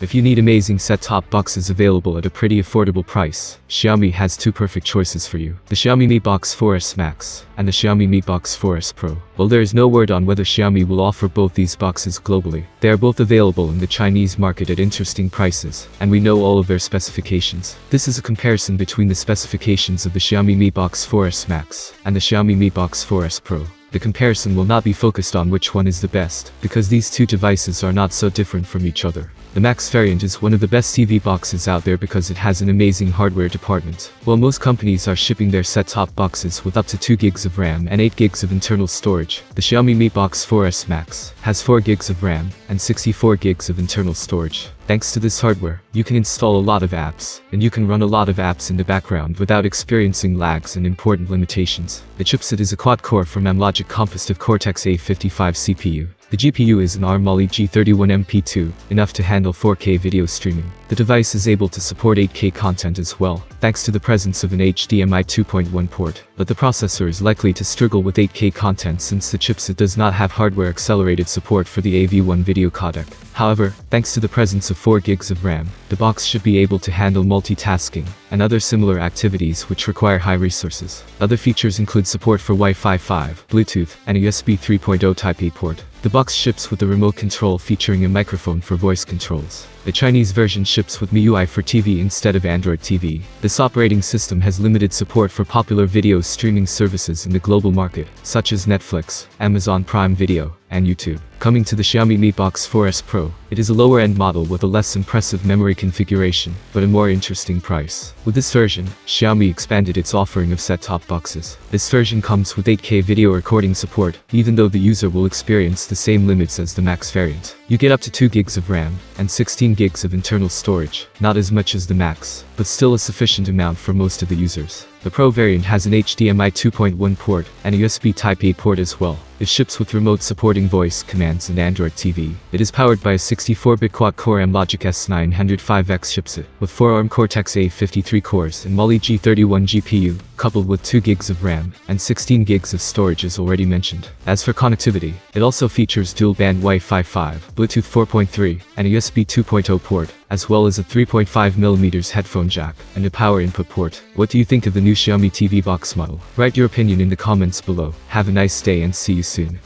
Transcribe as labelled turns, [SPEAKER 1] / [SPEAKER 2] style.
[SPEAKER 1] If you need amazing set-top boxes available at a pretty affordable price, Xiaomi has two perfect choices for you: the Xiaomi Mi Box 4S Max and the Xiaomi Mi Box 4S Pro. While there is no word on whether Xiaomi will offer both these boxes globally, they are both available in the Chinese market at interesting prices, and we know all of their specifications. This is a comparison between the specifications of the Xiaomi Mi Box 4S Max and the Xiaomi Mi Box 4S Pro. The comparison will not be focused on which one is the best, because these two devices are not so different from each other. The Max variant is one of the best TV boxes out there because it has an amazing hardware department. While most companies are shipping their set-top boxes with up to 2 gigs of RAM and 8 gigs of internal storage, the Xiaomi Mi Box 4S Max has 4 gigs of RAM and 64 gigs of internal storage. Thanks to this hardware, you can install a lot of apps, and you can run a lot of apps in the background without experiencing lags and important limitations. The chipset is a quad-core from Amlogic composite Cortex-A55 CPU. The GPU is an ARM Mali G31 MP2, enough to handle 4K video streaming. The device is able to support 8K content as well, thanks to the presence of an HDMI 2.1 port. But the processor is likely to struggle with 8K content since the chipset does not have hardware-accelerated support for the AV1 video codec. However, thanks to the presence of 4 gigs of RAM, the box should be able to handle multitasking and other similar activities which require high resources. Other features include support for Wi-Fi 5, Bluetooth, and a USB 3.0 Type-A port. The box ships with a remote control featuring a microphone for voice controls. The Chinese version ships with MIUI for TV instead of Android TV. This operating system has limited support for popular video streaming services in the global market, such as Netflix, Amazon Prime Video, and YouTube. Coming to the Xiaomi Mi Box 4S Pro, it is a lower-end model with a less impressive memory configuration, but a more interesting price. With this version, Xiaomi expanded its offering of set-top boxes. This version comes with 8K video recording support, even though the user will experience the same limits as the Max variant. You get up to 2 gigs of RAM and 16 gigs of internal storage, not as much as the Max, but still a sufficient amount for most of the users. The Pro variant has an HDMI 2.1 port and a USB Type-A port as well. It ships with remote supporting voice commands and Android TV. It is powered by a 64-bit quad-core Amlogic S905X chipset, with 4 ARM Cortex-A53 cores and Mali G31 GPU, coupled with 2 gigs of RAM and 16 gigs of storage as already mentioned. As for connectivity, it also features dual-band Wi-Fi 5, Bluetooth 4.3, and a USB 2.0 port, as well as a 3.5mm headphone jack and a power input port. What do you think of the new Xiaomi TV box model? Write your opinion in the comments below. Have a nice day and see you soon.